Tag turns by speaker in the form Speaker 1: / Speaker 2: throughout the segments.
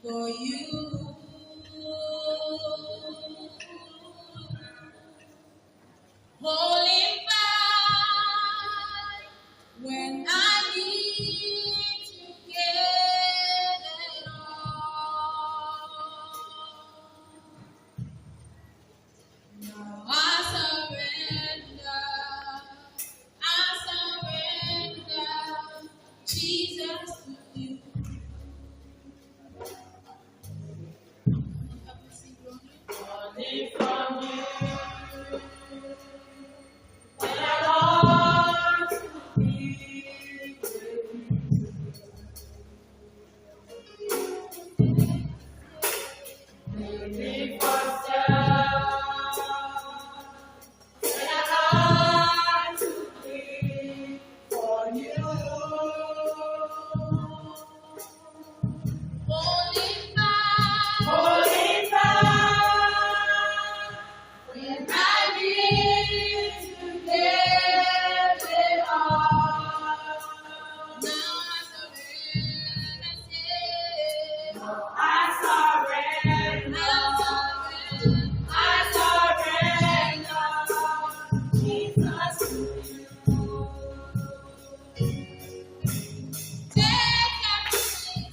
Speaker 1: for you. Holding back when I need to get it all. Now I surrender, Jesus to you. Only from you. When I want to be with you. Maybe for self. When I want to be for you. Holding back. When I need to get it all. Now I surrender. Jesus to you. Take everything.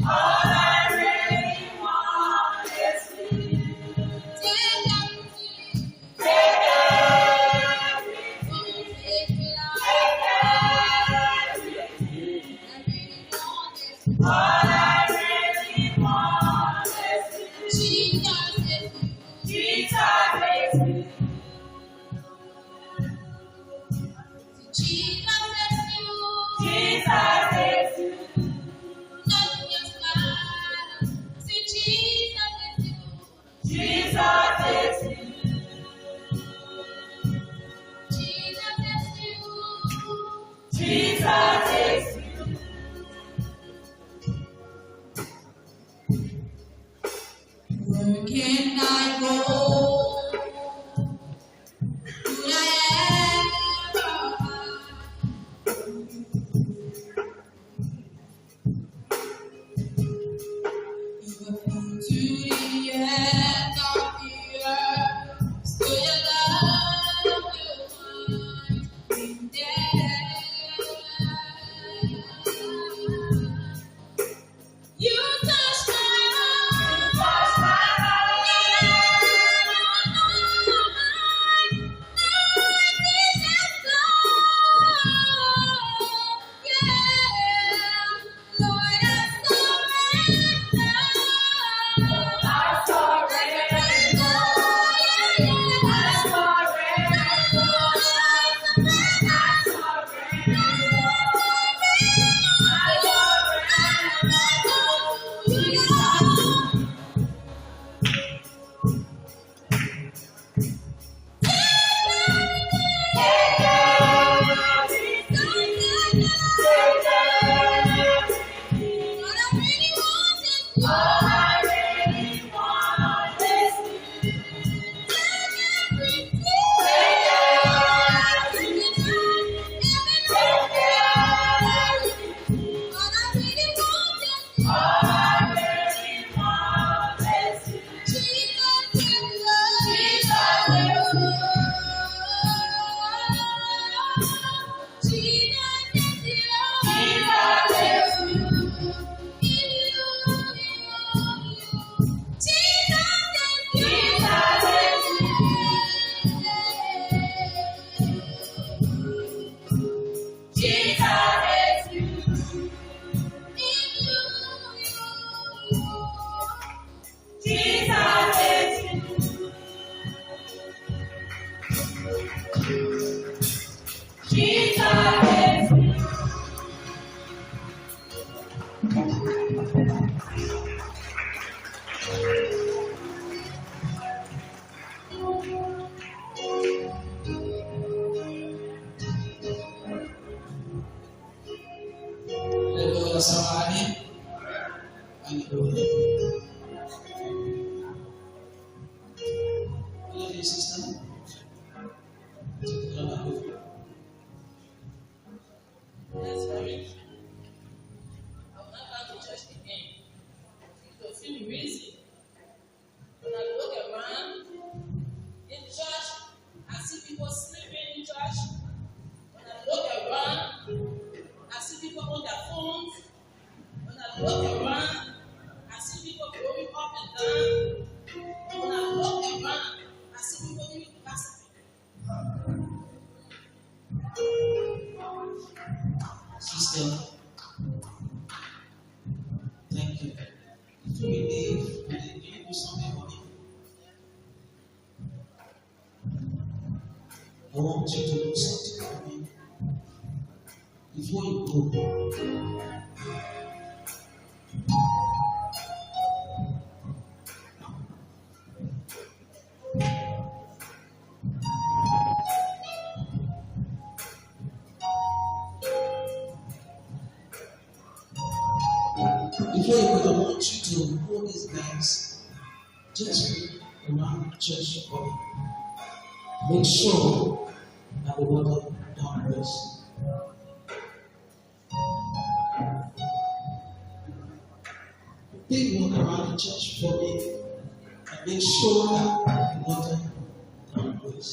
Speaker 1: All I really want is you. Take everything. All I really want is you. Jesus is you. Nothing else matters. See, Jesus is you. Jesus is you. Where can I go? Could I ever hide? You have come to the end of the earth, so your love will find me dead. You touch my heart. Kasamaani ang iluha. Wala Jesus na.
Speaker 2: I want you to do something for me. Before you go, I want you to hold these guys just around the church body. Make sure that the water down this. Big one around the church for me and make sure that the water down this.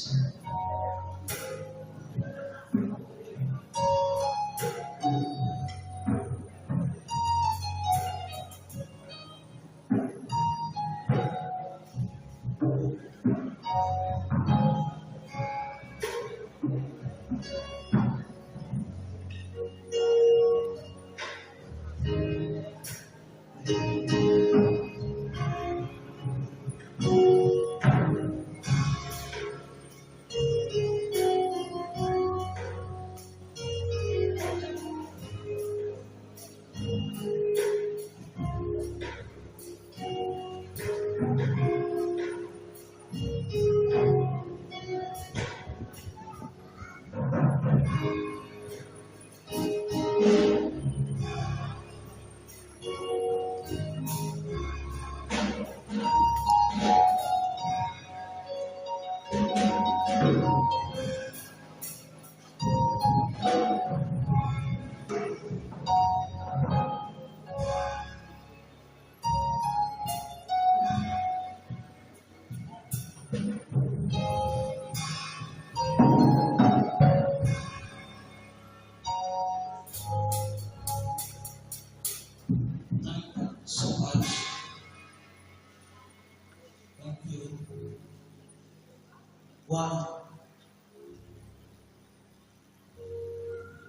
Speaker 2: Why?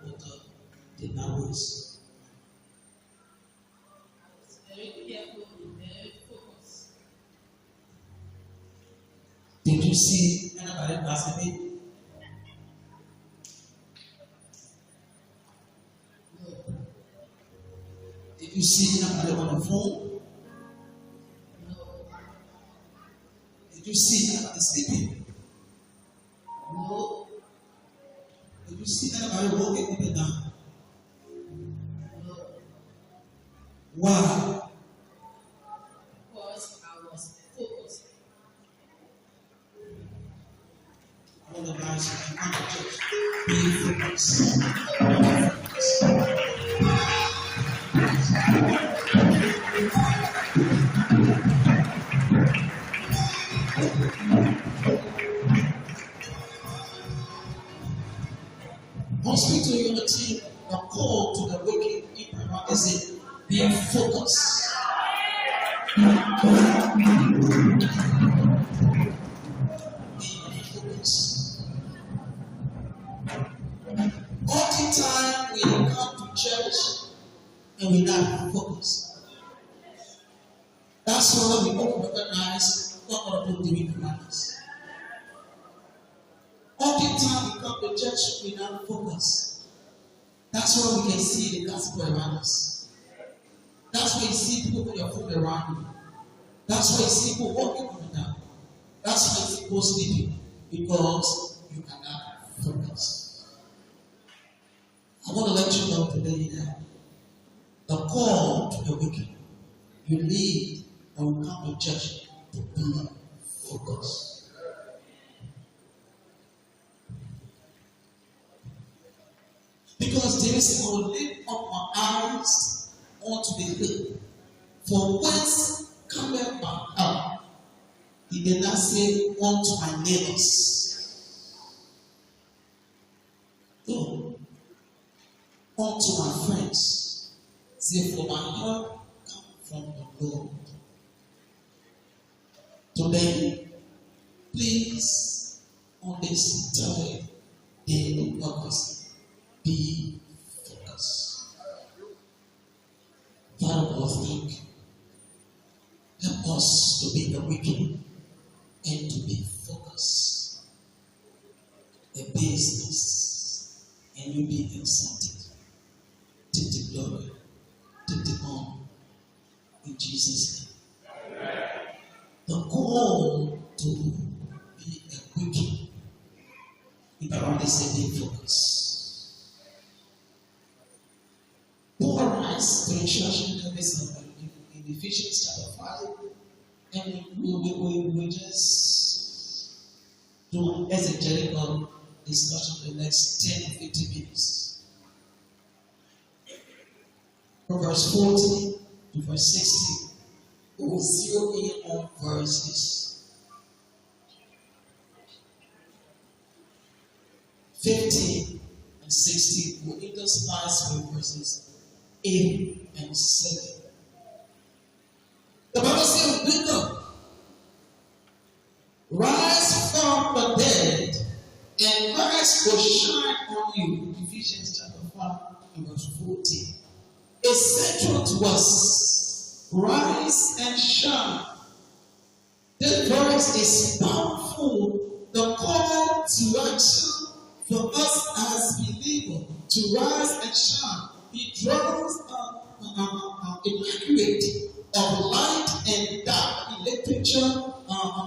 Speaker 2: Water did not waste.
Speaker 1: I was very careful and very focused.
Speaker 2: Did you see anybody passing me?
Speaker 1: No.
Speaker 2: Did you see anybody on the phone?
Speaker 1: No.
Speaker 2: Did you see anybody sleeping?
Speaker 1: No.
Speaker 2: Did you see anybody walking up and down?
Speaker 1: No.
Speaker 2: Why?
Speaker 1: Because I was focused.
Speaker 2: All the guys who come to church, be focused. Hospital unity, the call to the working in is it being focused. Being focused. All the time we come to church and we not focused. That's why we don't recognize what other people doing around us. All the time we come to church, we not focus. That's why we can see the gospel around us. That's why you see people put their phone around you. That's why you see people walking up and down. That's why you see people sleeping. Because you cannot focus. I want to let you know today that the call to the wicked, you need when you come to church to be focused. Because there is a lift up my eyes onto the hill. For whence cometh my help? He did not say unto my neighbors. No. Unto my friends. Say, for my help come from the Lord. Today, please, on this day, daily purpose, be focused. Father God, thank you. Help us to be the wicked and to be focused. a business, and you be exalted. Take the glory, take the honor in Jesus' name. The goal to be a quickie is around the same focus. Paul writes to the church in Ephesians chapter 5, and we just do an exegetical discussion for the next 10 or 15 minutes. From verse 40 to verse 60, we will zero in on verses 50 and 60. Will intersplice with verses 8 and 7. The Bible says, wake up, rise from the dead, and Christ will shine on you. Ephesians chapter 5 and verse 14. Essential to us, rise and shine. This verse is powerful. The call to action for us as believers to rise and shine. He draws evacuate of light and dark. In literature,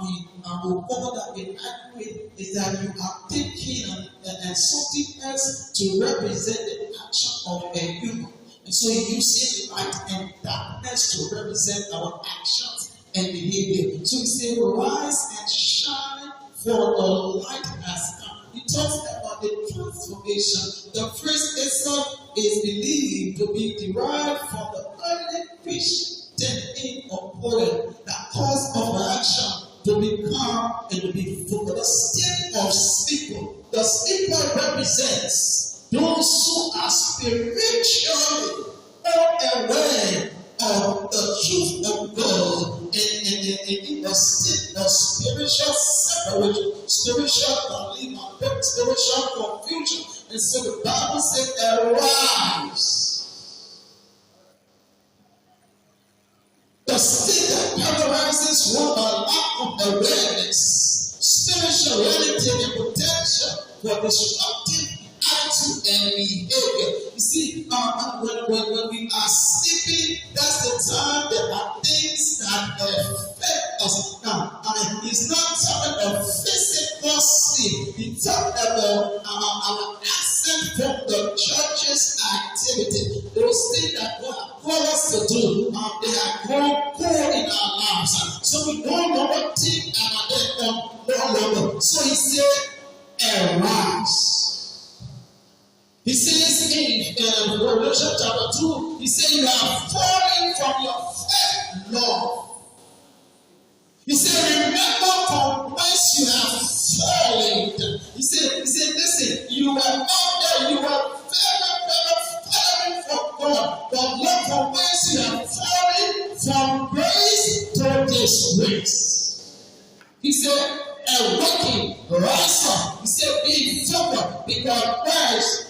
Speaker 2: we call that inaccurate is that you are taking and something else to represent the action of a human. And so you use light and darkness to represent our actions and behavior. So we say, rise and shine, for the light has come. He talks about the transformation. The first itself is believed to be derived from the early Christian aim of order that cause of action to become and to be full. The state of sleeper. The sleeper represents those who are spiritually unaware of the truth of God and in the state of spiritual separation, spiritual unbelief, spiritual confusion. And so the Bible says, arise. The state that paralyzes one by lack of awareness, spiritual reality and potential for destructive attitude and behavior. You see, when we are sleeping, that's the time there are things that affect us. Now, it's not talking about physical sleep. It's talking about our absence from the church's activity. Those things that God called us to do, they have grown core in our lives. So we no longer think about them no longer. So he said, arise. He says in Revelation chapter 2, he said, you are falling from your faith, Lord. He said, remember from whence you have fallen. He said, listen, you were out there, you were very falling from God. But look from whence you have fallen, from grace to disgrace. He said, awaken, rise up. He said, be focused, because Christ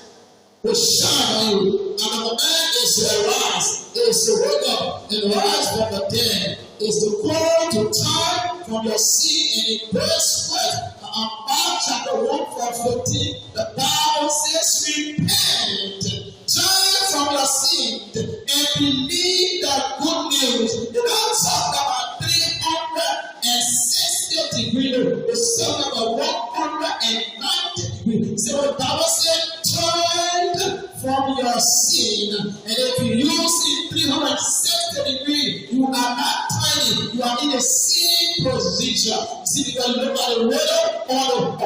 Speaker 2: will shine on you. And the man is to arise, is to wake up and rise from the dead, is to call to turn from your sin and embrace faith. Mark chapter 1 verse 15, the Bible says, repent, turn from your sin, and believe that good news. It don't talk about 360 degrees, it's talking about 190 degrees. So the Bible says, turn from your sin, and if you use it 360 degrees, you are not turning, you are in the same position. See, because you look at the radar on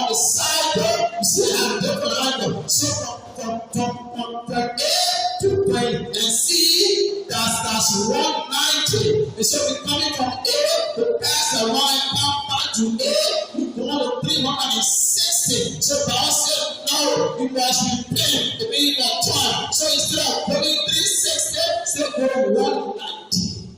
Speaker 2: the side there, you see a different angle. So from A to B and C, that's 190. And so we're coming from A to pass the line, come back to A, we go to 360. So Bible said, no, you must repent the meaning of time. So instead of going 360, say go 190.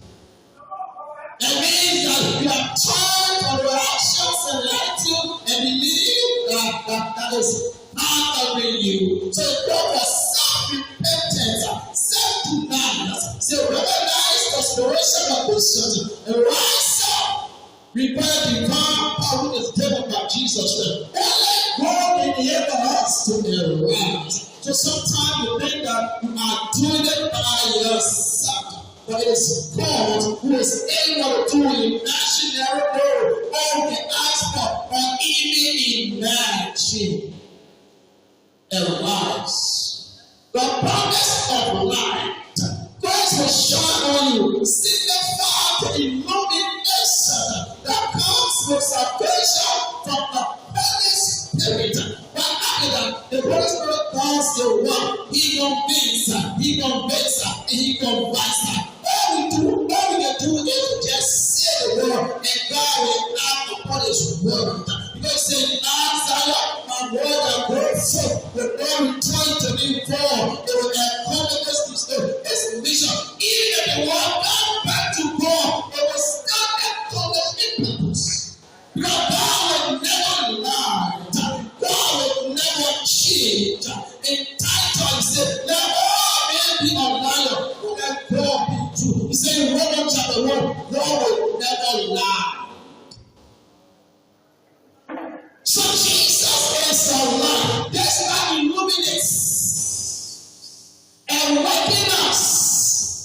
Speaker 2: That means that you have turned from your actions and attitude and believe that is bothering you. So it was self-repentance, self-denial. So recognize the restoration of Christians and rise up. Prepare divine power with the devil by Jesus. Only God in enable us to arise. So sometimes you think that you are doing it by yourself, but it is God who is able to do imaginary work, all we ask for, or even imagine. Arise. The promise of light, Christ will shine on you, signify the illumination that comes with salvation from the Holy Spirit. But after that, the Holy Spirit does the work. He convicts, and He converts. All we can do is just say the word, and God will act upon His word. Because in Isaiah, my word that goes forth will not return to me void. It will accomplish His mission. Even if the word comes back to God, it will still accomplish its purpose. Because God will never lie. God will never cheat. In Titus, He said, let all men be a liar, but let God be true. He said in Romans chapter 1, God will never lie. So Jesus is the light. That's why He illuminates and waking us,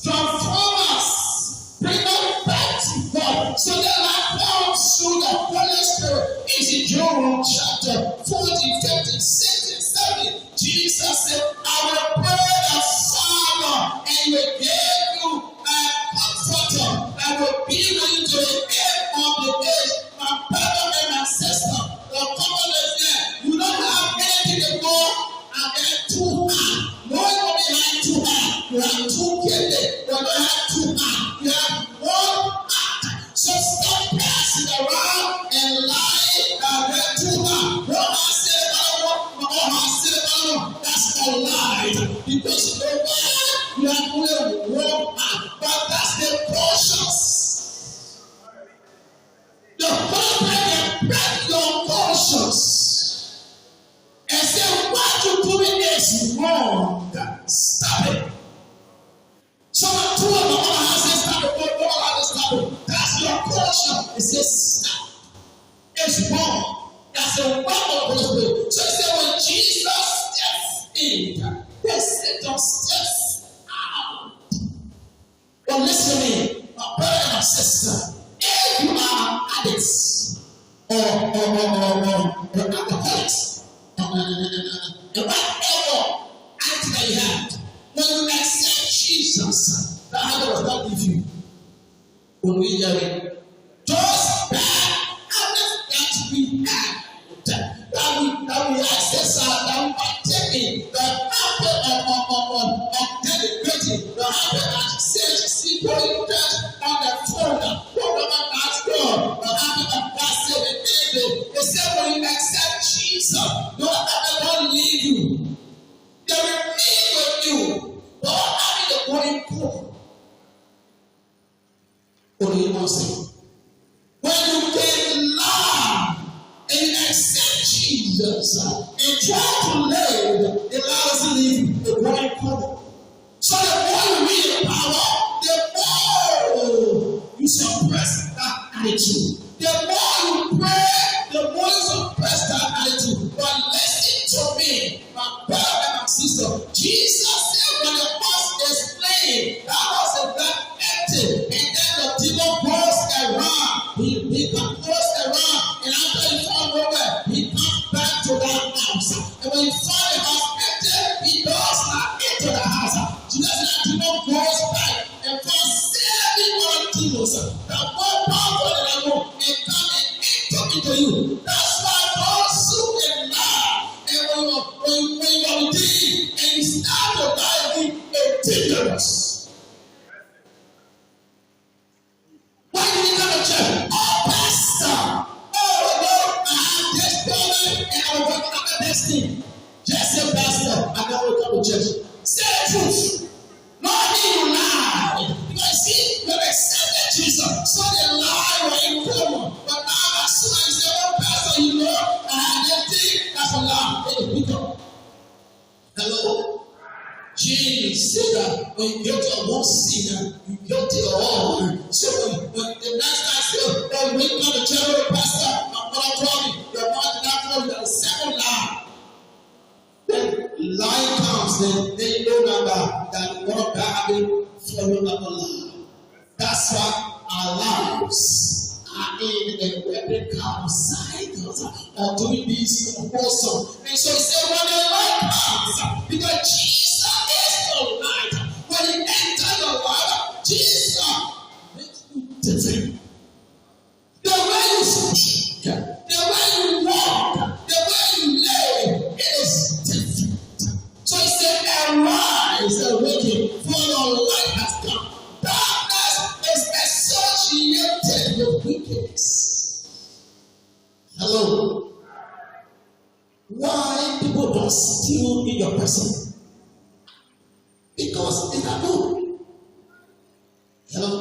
Speaker 2: transform us, bring us back to God. So that light comes through the Holy Spirit. Is in John chapter 14, 15, 16, 17. Jesus said, I will pray the Father, and He will give you a comforter. I will be with you to the end of the age. My brother and my sister, the comfort is there. You don't have anything to go and get too hard. No one behind too hard. You have two kidneys. You don't have too hard. You have one heart. So stop passing around and lying and get too hard. That's a lie. Because you know why? You have only one heart. But that's the conscience. The Bible can break your conscience and say, what you're doing is wrong. Stop it. Someone two of the other has stop it, but all others stop it. That's your conscience. It says, stop. It's wrong. That's a weapon of the Spirit. So he said, when Jesus steps in, the Satan steps out. But listen to me, my brother and my sister. If you are addicts or alcoholics, whatever addict that you have, when you accept Jesus, the hand will not give you. When we hear it, those bad habits that we have, that we access, that we partake in, the habit of deliberating, the habit of saying, going on the phone. They said when you accept Jesus, no other will leave you. They will meet with you. But having the going poor. What do you want to say? When you can love and you accept Jesus and try to live, it allows you to leave the going poor. So the more you read the power, the more you suppress that attitude. The more you pray, the more you suppress that attitude. But listen to me, my brother and my sister. Jesus said when the house is playing, that house is not empty. And then the demon goes around. He goes around. And after he found nowhere, he comes back to that house. And when he found the house empty, he does not enter the house. Jesus said the demon goes back and finds 7 more demons. That more powerful than that one. And come and enter into you. That's why God soon and lie. And when you are redeemed and you start to die again, it's dangerous. Why did you come to church? Oh, pastor. Oh, Lord, I have this problem and I will work after this thing. Just say, pastor, I never come to church. Say the truth. Not me, you lie. Because see, when they accepted Jesus, so they lie were in common. But now as soon as you say, oh, pastor, you know, I have that thing, that's a lie. Hey, pick up. Hello? James said that when you get to one sin, you get to all. So when the next guy said, oh, when you come to church, pastor, my mother told me, your mother did not tell you that the second lie. announcement, then you know that God having following up on. That's why our lives are in a replica of cycles of doing this awesome. And so he said, when the light comes, because Jesus is the light. When you enter your life, Jesus makes you different. The way you speak, the way you walk, the way you live, it is different. So he said, arise and awaken, for your light has come. Darkness is associated with wickedness. Hello. Why people don't steal in your person? Because they are good. Hello.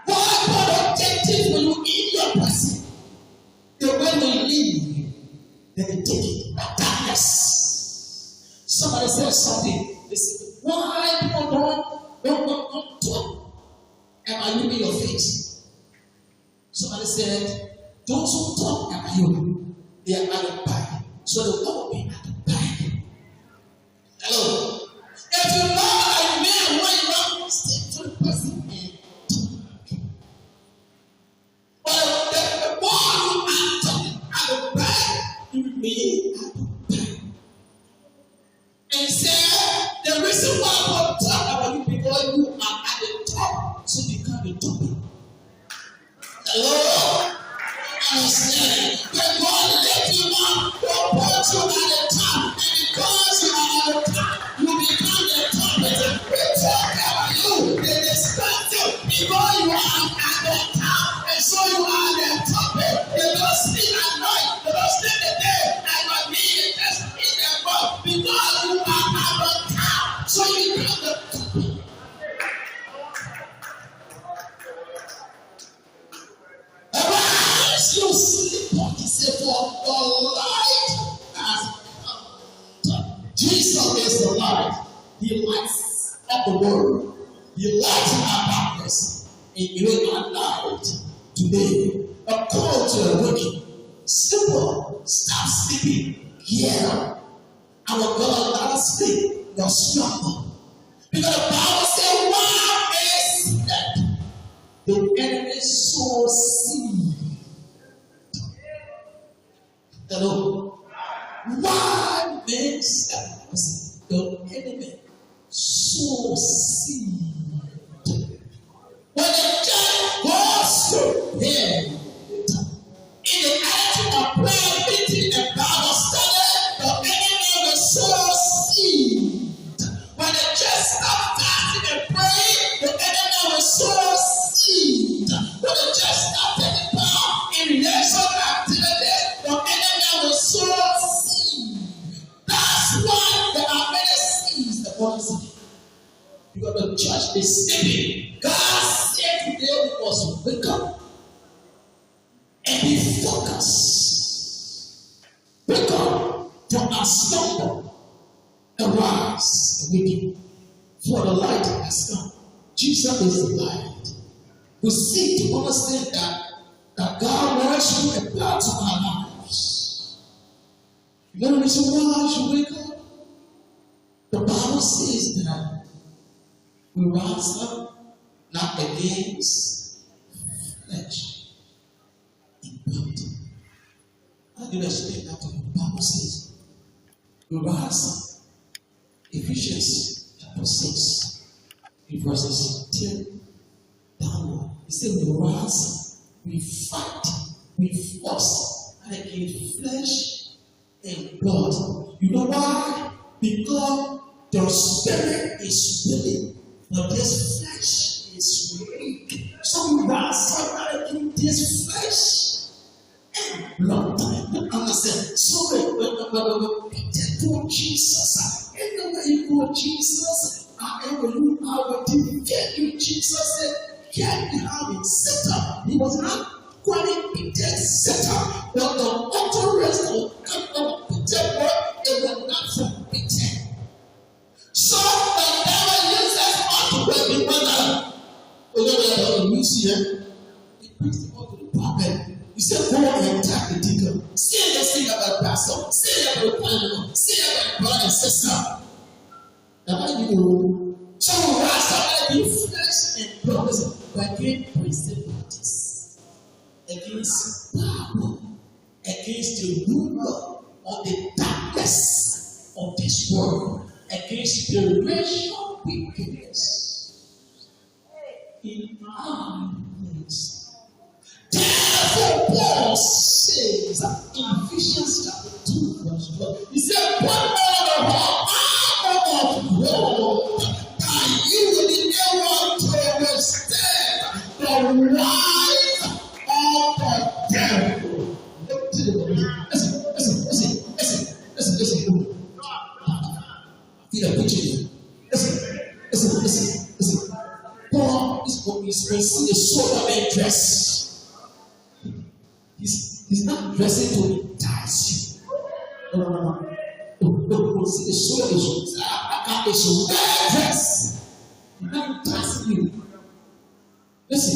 Speaker 2: Why God don't take things when you in your person? The way they leave, then they take it. Darkness. Somebody said something. They say, why people don't talk? Am I looking your face? Somebody said, those who talk about you, they are at the back. So they will be at the back. Hello. If you know a man where you are, stick to the person and talk. But the more you are talking at the back, you remain at the back. And he said, the reason why I will talk about you because you are at the top, so you become the topic. Hello? Understand? When God left you up, God put you at the top, and because you are at the top, you become the topic. We talk about you, they respect you, because you are at the top, and so you are the topic. They don't sleep at night, they don't sleep the day, and my meaning is in the book, because you are at the top, so you become the topic. You sleep on, he said, for the light has come. Jesus is the light. He lights up the world. He lights our darkness. And you are light today. A call to awakening. Simple. Stop sleeping. Yeah. Our God, let us sleep. You're slumber. Because the Bible says, while they slept, the enemy sowed seed. Hello. Why makes the enemy sow seed? When the church goes to him, in the attitude of prayer, meeting, and Bible study, the enemy will sow seed. When the church stops fasting and praying, the enemy will sow seed. When the church stops taking part in relation activities, the enemy will sow seed. That's why there are many seeds that God is giving. Because the church is sleeping. God said today we must wake up and be focused. Wake up from our slumber and rise and wake. For the light has come. Jesus is the light. We seek to understand that God wants you apply to our lives. You know the reason why I should wake up? The Bible says that we rise up not against flesh and blood. I did explain that to you. The Bible says we rise up. Ephesians chapter 6, verses 10 downward. He said we rise up, we fight, we force against flesh and blood. You know why? Because the spirit is willing, but this flesh is weak. So we rise up against this flesh and blood. Understand? So when Peter told Jesus, anywhere you go, Jesus, I will defend you. Jesus said, get behind me, Satan. He was not calling Peter Satan, but the utterance of Peter word, it was not from Peter. So the devil uses us to break the mother. You see it? He brings the to the prophet. He said, go and attack the deacon. Say this thing about pastor. Say about the pastor. Say about brother and sister. So rise up against flesh and blood, against principalities, against power, against the ruler of the darkness of this world, against the racial wickedness in our midst. Therefore, Paul says in Ephesians chapter 2, verse 12, he said, "Put on the armor of God, that you will be able to withstand the rise of the devil." Listen. Feel the picture here. Listen. Paul is when we see the soldier man dress. He's not dressing to entice you. No. See the soldier is well dressed. He's not enticing you. Listen.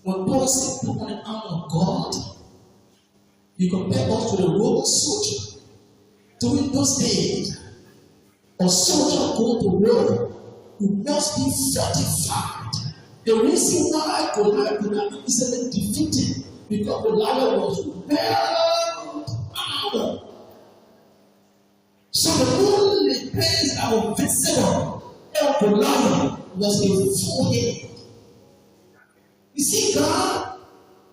Speaker 2: When Paul said, "Put on the armor of God," you compare us to the Roman soldier. During those days, a soldier go to war, you must be fortified. The reason why Goliath could not be easily defeated because Goliath was well armored. So the only place that was visible of Goliath was a forehead. You see, God,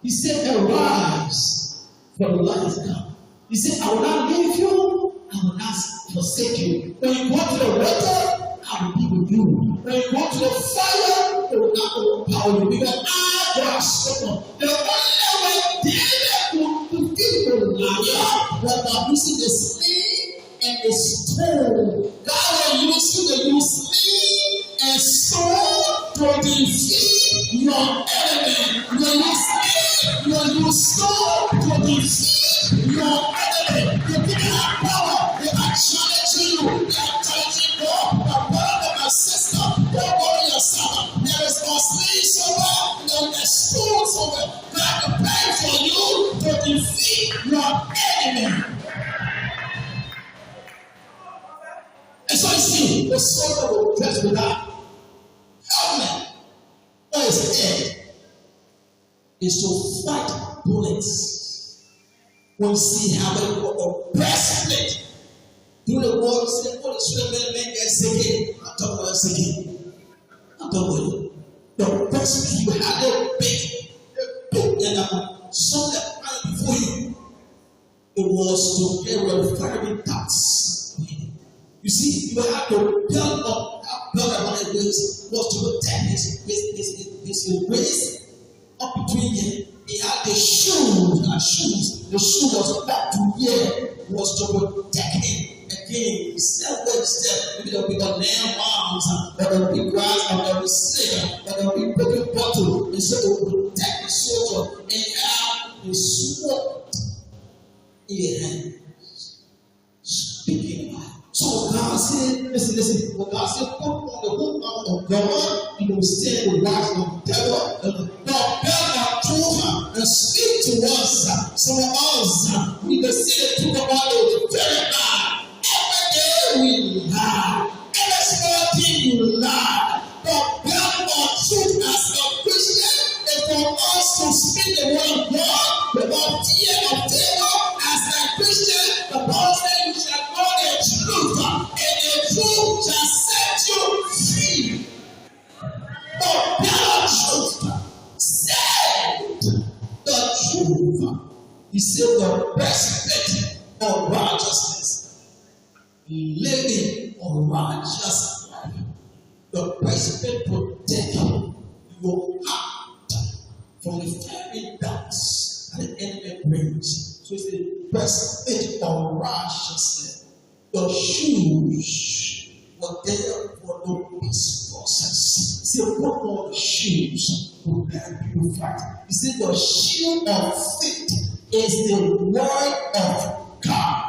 Speaker 2: He said, "Arise, for the light is come." He said, "I will not leave you, I will not forsake you. When you go to the water, I will be with you. When you go to the fire, I will not overpower you. Because I have spoken." The only way David could defeat Goliath was by using the sling and the stone. God will use sling and sword to defeat your enemy. You will use stone to defeat your enemy. You didn't have power. They are challenging you. They are challenging God. But brother, my sister, don't worry yourself. There is no sling somewhere. There is stone somewhere. God will pay for you to defeat your enemy. And so you see, the soldier will dress with that helmet on his head is to fight bullets. When you see how they got a breastplate, do the war, say, "What is the man gets again?" I'm talking about again. I'm talking about the breastplate. You have a big, and some that ran before you. It was to carry fiery darts. You see, you have to belt around his waist was to protect his waist up between him. He had the shoes. The shoe was back to here was to protect him against step. Maybe there'll be the nail arms, or there'll be grass, or there'll be snake, or there'll be broken bottle. And so it will protect the soldier and have the sword in your hand. Speaking about it. So God said, listen. When God said, "Put on the whole armor of God, you will stand the rise of the devil." And God built our truth and speak to us. Some of us, we can see the truth about it very hard. Every day we lie. Every small thing you lie. God built our truth as a Christian and for us to speak the word of God without fear of devil. As a Christian, the Bible says you shall know the truth, and the truth shall set you free. But the truth, said the truth. He said the breastplate of righteousness, living a righteous life. The breastplate protects your heart from the fiery darts that the enemy brings. So it's the breastplate of righteousness. The shoes were there for no peace process. He said, "Put on the shoes to help you fight." He said, "The shield of faith is the word of God."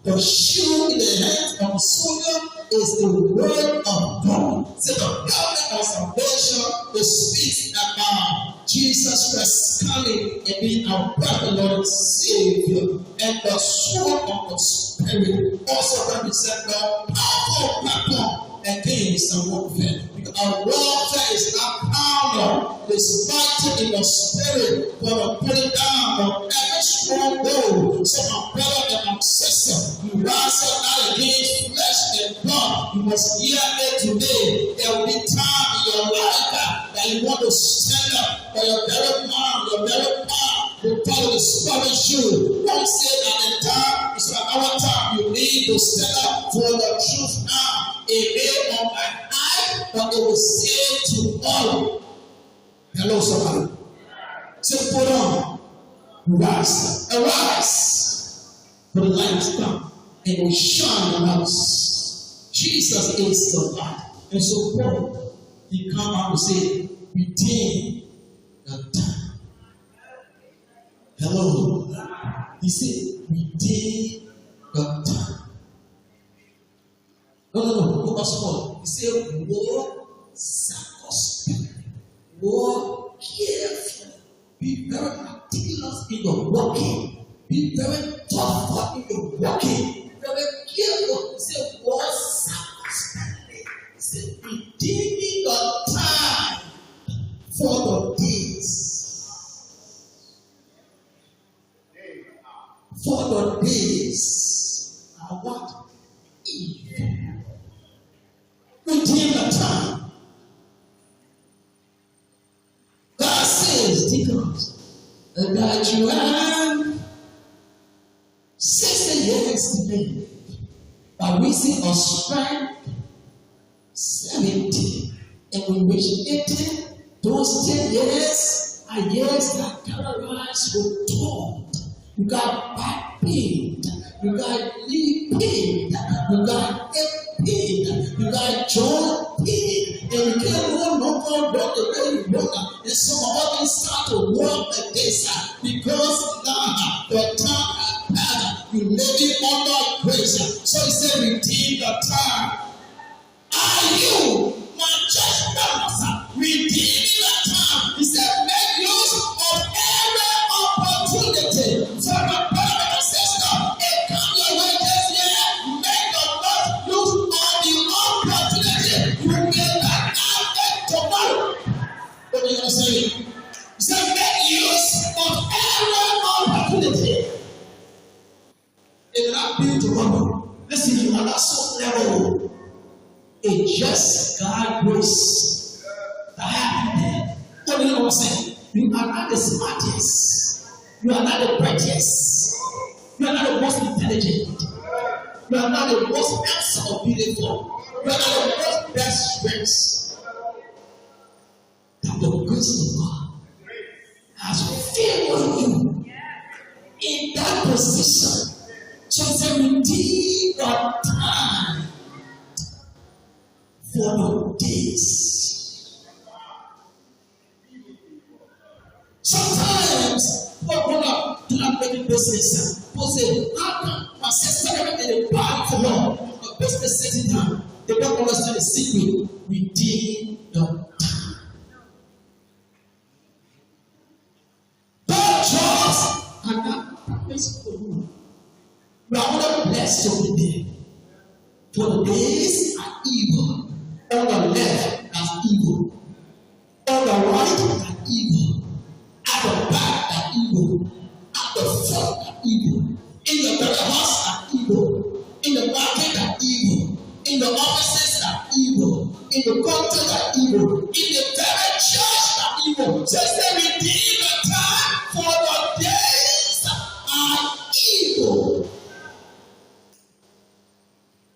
Speaker 2: The shield in the hands of the soldier is the word of God. So the helmet of salvation speaks about Jesus was coming and being our brother, Lord and Savior. And the sword of the Spirit also represents the powerful weapon against the warfare. Because our warfare is not carnal, it's fighting in the Spirit for the putting down of every stronghold. So, my brother and my sister, you rise up not against flesh and blood. You must hear it today. There will be time in your life that you want to stand up for your very mind, your very power. The power discourage you. Don't say that the time is our time. You need to stand up for the truth now. It may on my eye, but it will say tomorrow. Hello, somebody. Say, put on. Rise. Arise. For the light has come. And it will shine on us. Jesus is the light. And so Paul, he come out and say, redeem the time. Hello. He said, redeem the time. No. Go back small. He said, walk circumspectly. Walk carefully. Be very meticulous in your walking. Be very thoughtful in your walking. Very careful. He said, walk circumspectly. He said, redeeming the time for the days. For the days are what? Evil. Redeem the time. God says, deacons, that you have 60 years to live. By reason of strength, 70. And we reach 80. Those 10 years are years that characterized with thought. You got back pain, you got knee pain, you got hip pain, you got joint pain, and you can't no longer walk the way you walk. And some of us start to walk against that because now the time has passed. You living under grace. So he said, redeem the time. Are you, my church members, redeeming the time? He said, make use of every opportunity. So my brother and sister, it come your way this year. Make the most use of the opportunity. You will not have it tomorrow. What are you going to say? He said, make use of every opportunity. It will not be tomorrow. Listen, you are not so level. It's just God's grace that happened. What do you know what I'm saying? You are not the smartest. You are not the brightest. You are not the most intelligent. You are not the most handsome or beautiful. You are not the most best dressed. That the grace of God has favored you in that position. So it's a redeem your time for the days. Sometimes people do not make business. People say, how come my sister everything is bad for her? The business sitting down. They don't understand the secret. Redeem the time. God jobs are not promised for you. You are only blessed to be there. For the days are evil. On the left, that's evil. On the right, that's evil. At the back, that's evil. At the front, that's evil. In the very house, that's evil. In the market, that's evil. In the offices, that's evil. In the country, that's evil. In the very church, that's evil. Just say, redeem the time, for the days are evil.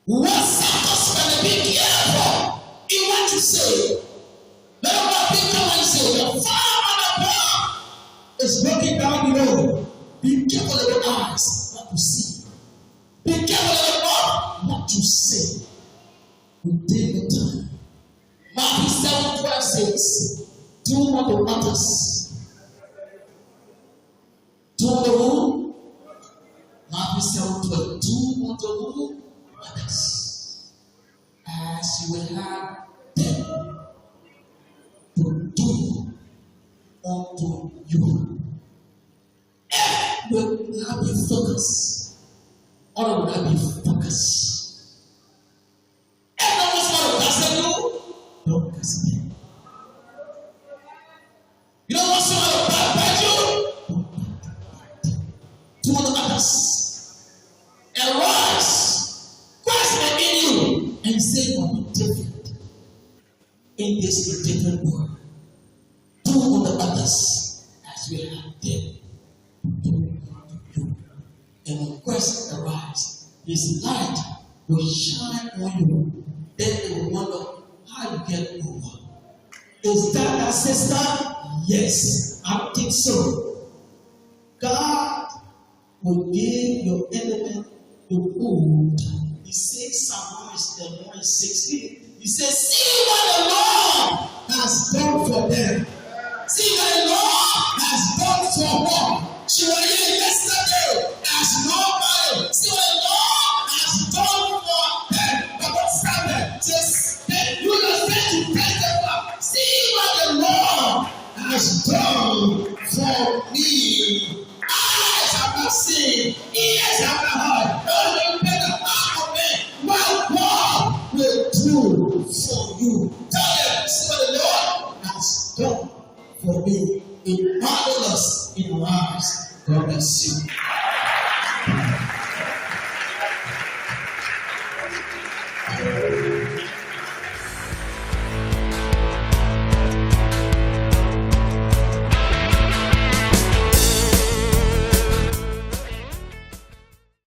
Speaker 2: What's up, be careful in what you say. Let what people when you say, the fire on the bar is looking down below. Be careful of your eyes, what you see. Be careful of your mouth, what you say. Redeem the time. Matthew 7:12 says, do what matters. Do the rule. Matthew 7:12, do what the rule matters. As you will have them to do unto you. Will not be focused. Or will not be focused. And no one's going to gossip you. Don't gossip me. You don't want someone to backbite you? To other others. Arise. Christ within you. And say, I'll be different. In this different world. To other others. As we have did. To you. And when Christ arrives, his light will shine on you. Then they will wonder how you get over. Is that sister? Yes, I think so. God will give your element the food. He says, Psalm 160. He says, see what the Lord has done for them. See what the Lord has done for her. She was here yesterday as nobody. See what the Lord has done for them. But what Samuel says, then you yourself to testify. See what the Lord has done for me. Eyes have not seen, ears have not heard, no better heart of man. What God will do for you.